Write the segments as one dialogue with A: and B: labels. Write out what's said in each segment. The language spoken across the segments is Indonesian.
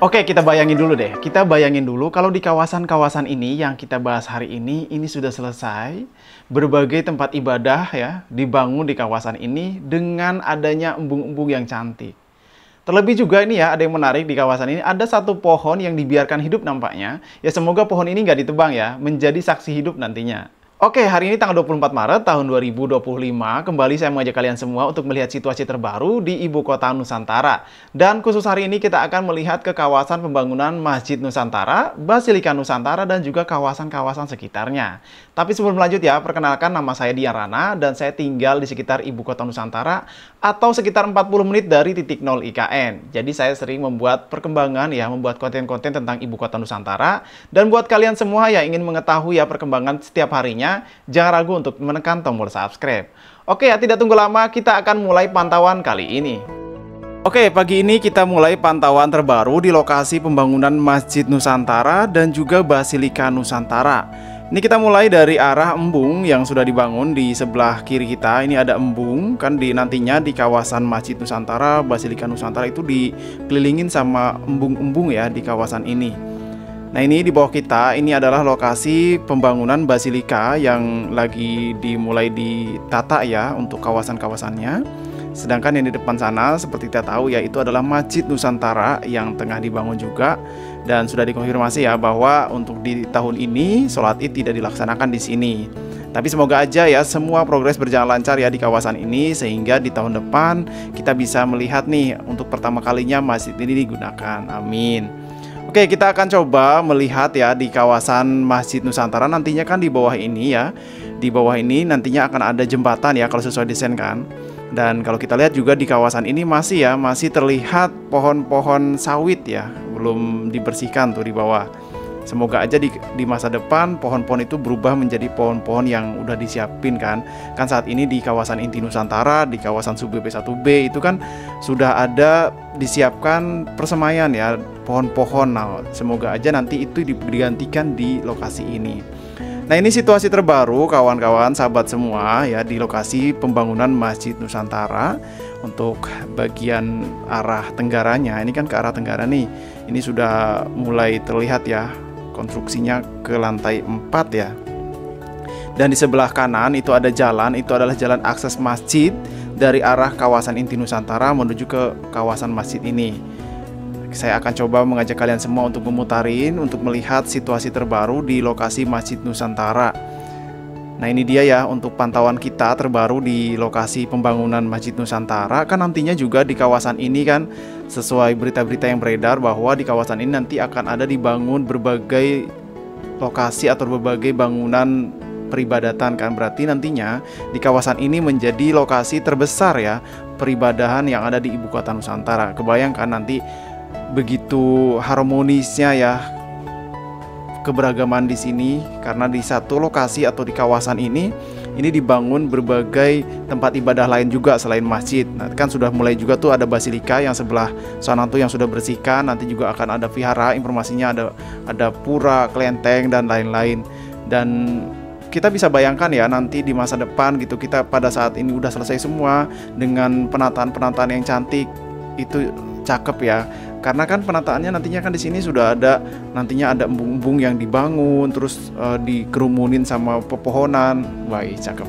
A: Oke, kita bayangin dulu deh. Kita bayangin dulu kalau di kawasan-kawasan ini yang kita bahas hari ini sudah selesai. Berbagai tempat ibadah ya dibangun di kawasan ini dengan adanya embung-embung yang cantik. Terlebih juga ini ya, ada yang menarik di kawasan ini. Ada satu pohon yang dibiarkan hidup nampaknya. Ya semoga pohon ini nggak ditebang ya, menjadi saksi hidup nantinya. Oke, hari ini tanggal 24 Maret tahun 2025, kembali saya mengajak kalian semua untuk melihat situasi terbaru di Ibu Kota Nusantara. Dan khusus hari ini kita akan melihat ke kawasan pembangunan Masjid Nusantara, Basilika Nusantara, dan juga kawasan-kawasan sekitarnya. Tapi sebelum lanjut ya, perkenalkan nama saya Dian Rana, dan saya tinggal di sekitar Ibu Kota Nusantara, atau sekitar 40 menit dari titik 0 IKN. Jadi saya sering membuat perkembangan ya, membuat konten-konten tentang Ibu Kota Nusantara. Dan buat kalian semua yang ingin mengetahui ya perkembangan setiap harinya, jangan ragu untuk menekan tombol subscribe. Oke ya, tidak tunggu lama, kita akan mulai pantauan kali ini. Oke, pagi ini kita mulai pantauan terbaru di lokasi pembangunan Masjid Nusantara dan juga Basilika Nusantara. Ini kita mulai dari arah embung yang sudah dibangun di sebelah kiri kita. Ini ada embung, kan nantinya di kawasan Masjid Nusantara, Basilika Nusantara itu dikelilingin sama embung-embung ya di kawasan ini. Nah, ini di bawah kita, ini adalah lokasi pembangunan Basilika yang lagi dimulai ditata ya untuk kawasan-kawasannya. Sedangkan yang di depan sana seperti kita tahu ya, itu adalah Masjid Nusantara yang tengah dibangun juga. Dan sudah dikonfirmasi ya bahwa untuk di tahun ini sholat Id tidak dilaksanakan di sini. Tapi semoga aja ya semua progres berjalan lancar ya di kawasan ini, sehingga di tahun depan kita bisa melihat nih untuk pertama kalinya masjid ini digunakan. Amin. Oke, kita akan coba melihat ya di kawasan Masjid Nusantara. Nantinya kan di bawah ini ya, di bawah ini nantinya akan ada jembatan ya kalau sesuai desain kan. Dan kalau kita lihat juga di kawasan ini masih terlihat pohon-pohon sawit ya, belum dibersihkan tuh di bawah. Semoga aja di masa depan pohon-pohon itu berubah menjadi pohon-pohon yang udah disiapin kan. Kan saat ini di kawasan inti Nusantara, di kawasan sub BP1B itu kan sudah ada disiapkan persemaian ya, pohon-pohon. Nah, semoga aja nanti itu digantikan di lokasi ini. Nah, ini situasi terbaru kawan-kawan, sahabat semua ya di lokasi pembangunan Masjid Nusantara. Untuk bagian arah tenggaranya, ini kan ke arah tenggara nih. Ini sudah mulai terlihat ya konstruksinya ke lantai 4 ya. Dan di sebelah kanan itu ada jalan, itu adalah jalan akses masjid dari arah kawasan inti Nusantara menuju ke kawasan masjid ini. Saya akan coba mengajak kalian semua untuk memutarin, untuk melihat situasi terbaru di lokasi Masjid Nusantara. Nah, ini dia ya untuk pantauan kita terbaru di lokasi pembangunan Masjid Nusantara. Kan nantinya juga di kawasan ini kan sesuai berita-berita yang beredar bahwa di kawasan ini nanti akan ada dibangun berbagai lokasi atau berbagai bangunan peribadatan kan. Berarti nantinya di kawasan ini menjadi lokasi terbesar ya peribadahan yang ada di Ibu Kota Nusantara. Kebayangkan nanti begitu harmonisnya ya keberagaman di sini, karena di satu lokasi atau di kawasan ini dibangun berbagai tempat ibadah lain juga selain masjid. Nah, kan sudah mulai juga tuh ada basilika yang sebelah sana tuh yang sudah bersihkan. Nanti juga akan ada vihara, informasinya ada pura, kelenteng dan lain-lain. Dan kita bisa bayangkan ya nanti di masa depan gitu, kita pada saat ini udah selesai semua dengan penataan-penataan yang cantik, itu cakep ya. Karena kan penataannya nantinya kan di sini sudah ada, nantinya ada embung-embung yang dibangun, terus dikerumunin sama pepohonan. Wah, cakep.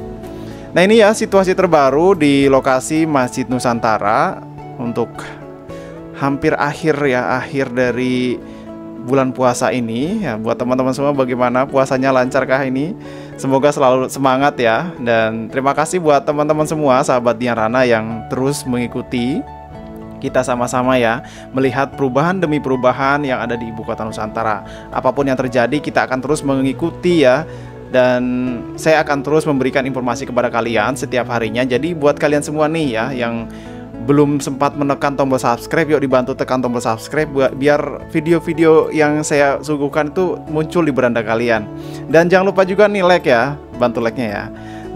A: Nah, ini ya situasi terbaru di lokasi Masjid Nusantara untuk hampir akhir ya, akhir dari bulan puasa ini ya. Buat teman-teman semua, bagaimana puasanya, lancarkah ini? Semoga selalu semangat ya. Dan terima kasih buat teman-teman semua, sahabat Dian Rana yang terus mengikuti kita sama-sama ya melihat perubahan demi perubahan yang ada di Ibu Kota Nusantara. Apapun yang terjadi, kita akan terus mengikuti ya. Dan saya akan terus memberikan informasi kepada kalian setiap harinya. Jadi buat kalian semua nih ya yang belum sempat menekan tombol subscribe, yuk dibantu tekan tombol subscribe biar video-video yang saya suguhkan itu muncul di beranda kalian. Dan jangan lupa juga nih like ya, bantu like-nya ya.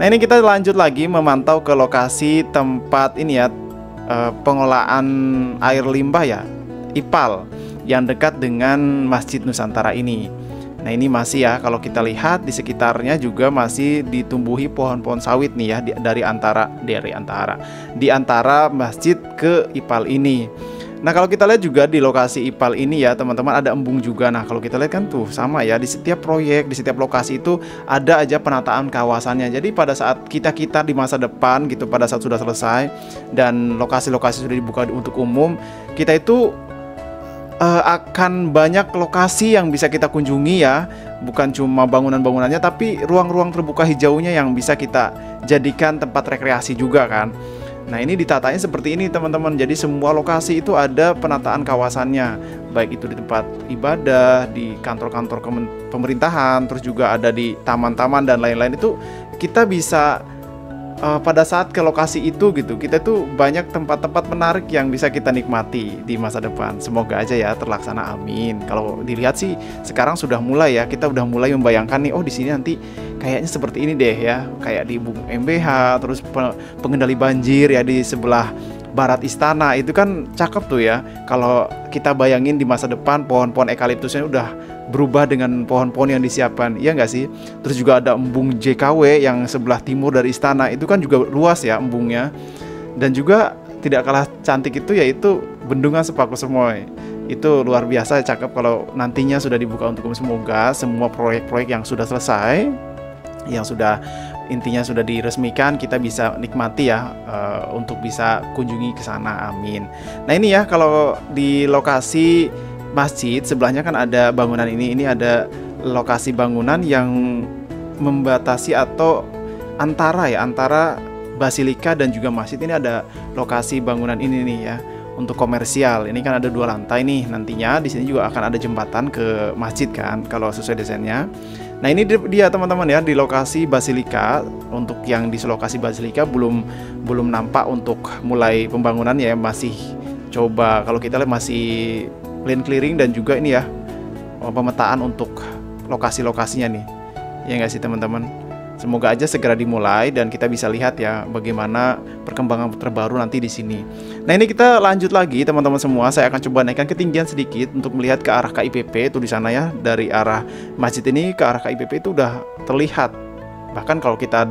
A: Nah, ini kita lanjut lagi memantau ke lokasi tempat ini ya, pengolahan air limbah ya, IPAL, yang dekat dengan Masjid Nusantara ini. Nah, ini masih ya, kalau kita lihat di sekitarnya juga masih ditumbuhi pohon-pohon sawit nih ya, di antara masjid ke IPAL ini. Nah, kalau kita lihat juga di lokasi IPAL ini ya teman-teman, ada embung juga. Nah, kalau kita lihat kan tuh sama ya, di setiap proyek, di setiap lokasi itu ada aja penataan kawasannya. Jadi pada saat kita di masa depan gitu, pada saat sudah selesai dan lokasi-lokasi sudah dibuka untuk umum, kita itu akan banyak lokasi yang bisa kita kunjungi ya. Bukan cuma bangunan-bangunannya, tapi ruang-ruang terbuka hijaunya yang bisa kita jadikan tempat rekreasi juga kan. Nah, ini ditatanya seperti ini teman-teman. Jadi semua lokasi itu ada penataan kawasannya, baik itu di tempat ibadah, di kantor-kantor pemerintahan, terus juga ada di taman-taman dan lain-lain. Itu kita bisa pada saat ke lokasi itu gitu, kita tuh banyak tempat-tempat menarik yang bisa kita nikmati di masa depan. Semoga aja ya terlaksana, amin. Kalau dilihat sih sekarang sudah mulai ya, kita udah mulai membayangkan nih, oh di sini nanti kayaknya seperti ini deh ya, kayak di Bung MBH, terus pengendali banjir ya di sebelah barat istana, itu kan cakep tuh ya. Kalau kita bayangin di masa depan pohon-pohon eukaliptusnya udah berubah dengan pohon-pohon yang disiapkan, iya nggak sih? Terus juga ada embung JKW yang sebelah timur dari istana, itu kan juga luas ya embungnya. Dan juga tidak kalah cantik itu yaitu Bendungan Sepaku Semoy. Itu luar biasa cakep kalau nantinya sudah dibuka untuk umum. Semoga semua proyek-proyek yang sudah selesai, yang sudah intinya sudah diresmikan, kita bisa nikmati ya, untuk bisa kunjungi ke sana, amin. Nah, ini ya kalau di lokasi masjid sebelahnya kan ada bangunan ini ada lokasi bangunan yang membatasi atau antara basilika dan juga masjid. Ini ada lokasi bangunan ini nih ya untuk komersial. Ini kan ada 2 lantai nih, nantinya di sini juga akan ada jembatan ke masjid kan kalau sesuai desainnya. Nah, ini dia teman-teman ya di lokasi basilika. Untuk yang di lokasi basilika belum nampak untuk mulai pembangunan ya, masih coba, kalau kita lihat masih land clearing dan juga ini ya pemetaan untuk lokasi-lokasinya nih, ya nggak sih teman-teman. Semoga aja segera dimulai dan kita bisa lihat ya bagaimana perkembangan terbaru nanti di sini. Nah, ini kita lanjut lagi teman-teman semua. Saya akan coba naikkan ketinggian sedikit untuk melihat ke arah KIPP itu di sana ya. Dari arah masjid ini ke arah KIPP itu udah terlihat. Bahkan kalau kita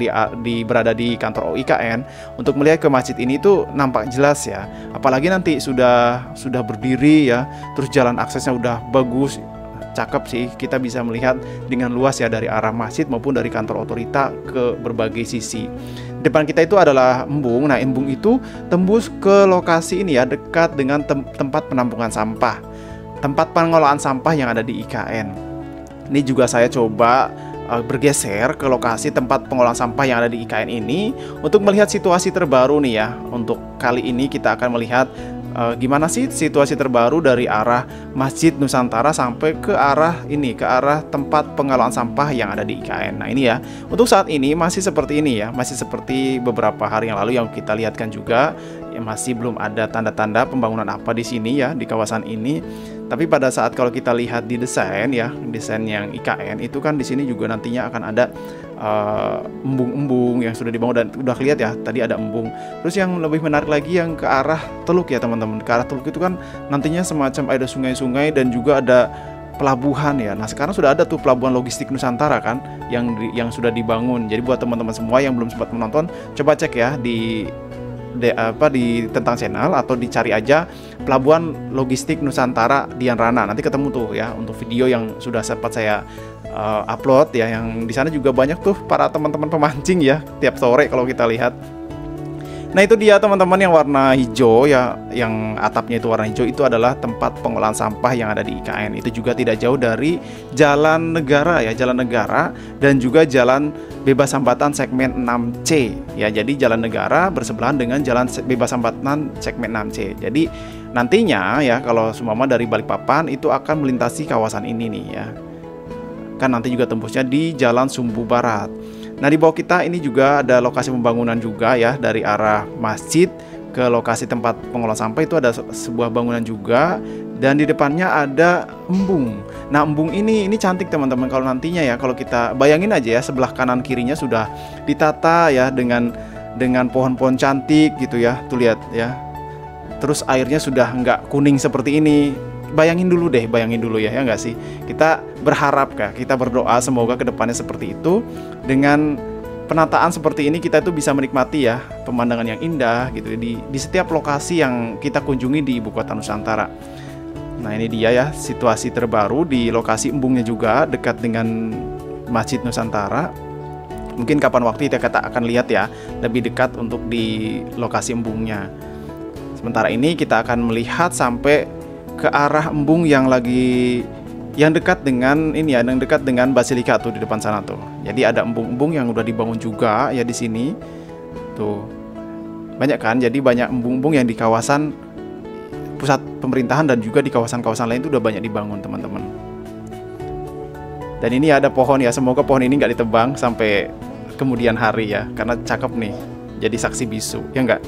A: berada di kantor OIKN, untuk melihat ke masjid ini tuh nampak jelas ya. Apalagi nanti sudah berdiri ya, terus jalan aksesnya udah bagus. Cakep sih, kita bisa melihat dengan luas ya dari arah masjid maupun dari kantor otorita ke berbagai sisi. Depan kita itu adalah embung. Nah, embung itu tembus ke lokasi ini ya, dekat dengan tempat penampungan sampah, tempat pengelolaan sampah yang ada di IKN. Ini juga saya coba bergeser ke lokasi tempat pengolahan sampah yang ada di IKN ini untuk melihat situasi terbaru nih ya. Untuk kali ini kita akan melihat gimana sih situasi terbaru dari arah Masjid Nusantara sampai ke arah tempat pengelolaan sampah yang ada di IKN. Nah, ini ya, untuk saat ini masih seperti ini ya, masih seperti beberapa hari yang lalu yang kita lihatkan juga ya, masih belum ada tanda-tanda pembangunan apa di sini ya, di kawasan ini. Tapi pada saat kalau kita lihat di desain ya, desain yang IKN itu kan di sini juga nantinya akan ada embung-embung yang sudah dibangun dan udah lihat ya tadi ada embung. Terus yang lebih menarik lagi yang ke arah Teluk ya teman-teman. Ke arah Teluk itu kan nantinya semacam ada sungai-sungai dan juga ada pelabuhan ya. Nah, sekarang sudah ada tuh pelabuhan logistik Nusantara kan yang sudah dibangun. Jadi buat teman-teman semua yang belum sempat menonton, coba cek ya di Tentang Channel atau dicari aja pelabuhan logistik Nusantara Dian-Rana. Nanti ketemu tuh ya untuk video yang sudah sempat saya upload ya, yang di sana juga banyak tuh para teman-teman pemancing ya tiap sore kalau kita lihat. Nah, itu dia teman-teman yang warna hijau ya, yang atapnya itu warna hijau, itu adalah tempat pengolahan sampah yang ada di IKN. Itu juga tidak jauh dari Jalan Negara ya, Jalan Negara dan juga Jalan Bebas Hambatan segmen 6C ya. Jadi Jalan Negara bersebelahan dengan Jalan Bebas Hambatan segmen 6C. Jadi nantinya ya kalau seumpama dari Balikpapan itu akan melintasi kawasan ini nih ya. Kan nanti juga tembusnya di Jalan Sumbu Barat. Nah, di bawah kita ini juga ada lokasi pembangunan juga ya, dari arah masjid ke lokasi tempat pengolahan sampah itu ada sebuah bangunan juga, dan di depannya ada embung. Nah, embung ini cantik teman-teman. Kalau nantinya ya, kalau kita bayangin aja ya, sebelah kanan kirinya sudah ditata ya dengan pohon-pohon cantik gitu ya. Tuh lihat ya. Terus airnya sudah nggak kuning seperti ini. Bayangin dulu ya nggak sih? Kita berharap kita berdoa semoga kedepannya seperti itu dengan penataan seperti ini kita itu bisa menikmati ya pemandangan yang indah gitu di setiap lokasi yang kita kunjungi di ibu kota Nusantara. Nah ini dia ya situasi terbaru di lokasi embungnya juga dekat dengan Masjid Nusantara. Mungkin kapan waktu kita akan lihat ya lebih dekat untuk di lokasi embungnya. Sementara ini kita akan melihat sampai ke arah embung yang dekat dengan ini ya, yang dekat dengan Basilika tuh di depan sana tuh. Jadi ada embung-embung yang udah dibangun juga ya di sini. Tuh. Banyak kan? Jadi banyak embung-embung yang di kawasan pusat pemerintahan dan juga di kawasan-kawasan lain itu udah banyak dibangun, teman-teman. Dan ini ada pohon ya, semoga pohon ini nggak ditebang sampai kemudian hari ya, karena cakep nih. Jadi saksi bisu, ya nggak?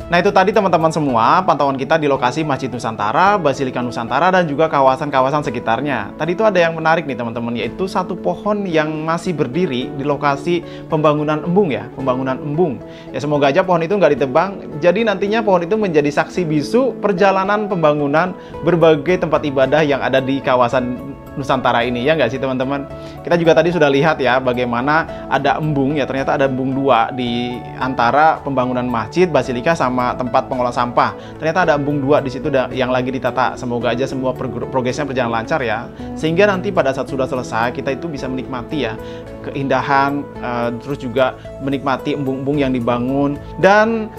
A: Nah itu tadi teman-teman semua pantauan kita di lokasi Masjid Nusantara, Basilika Nusantara, dan juga kawasan-kawasan sekitarnya. Tadi itu ada yang menarik nih teman-teman, yaitu satu pohon yang masih berdiri di lokasi pembangunan embung ya, pembangunan embung. Ya semoga aja pohon itu nggak ditebang, jadi nantinya pohon itu menjadi saksi bisu perjalanan pembangunan berbagai tempat ibadah yang ada di kawasan Nusantara ini, ya nggak sih teman-teman? Kita juga tadi sudah lihat ya bagaimana ada embung ya, ternyata ada embung dua di antara pembangunan masjid, Basilika sama tempat pengolahan sampah. Ternyata ada embung dua di situ yang lagi ditata. Semoga aja semua progresnya berjalan lancar ya, sehingga nanti pada saat sudah selesai kita itu bisa menikmati ya keindahan, terus juga menikmati embung-embung yang dibangun. Dan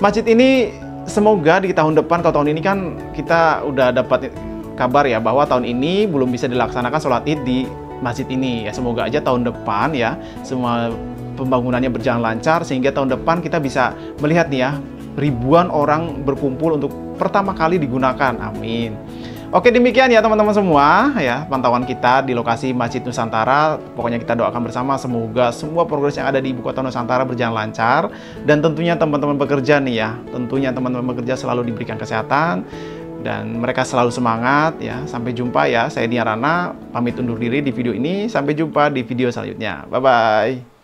A: masjid ini semoga di tahun depan, kalau tahun ini kan kita udah dapat kabar ya bahwa tahun ini belum bisa dilaksanakan sholat id di masjid ini ya. Semoga aja tahun depan ya semua pembangunannya berjalan lancar, sehingga tahun depan kita bisa melihat nih ya ribuan orang berkumpul untuk pertama kali digunakan. Amin. Oke, demikian ya teman-teman semua ya pantauan kita di lokasi Masjid Nusantara. Pokoknya kita doakan bersama semoga semua progres yang ada di ibu kota Nusantara berjalan lancar, dan tentunya teman-teman bekerja nih ya, tentunya teman-teman bekerja selalu diberikan kesehatan dan mereka selalu semangat ya. Sampai jumpa ya, saya Nia Rana pamit undur diri di video ini. Sampai jumpa di video selanjutnya. Bye bye.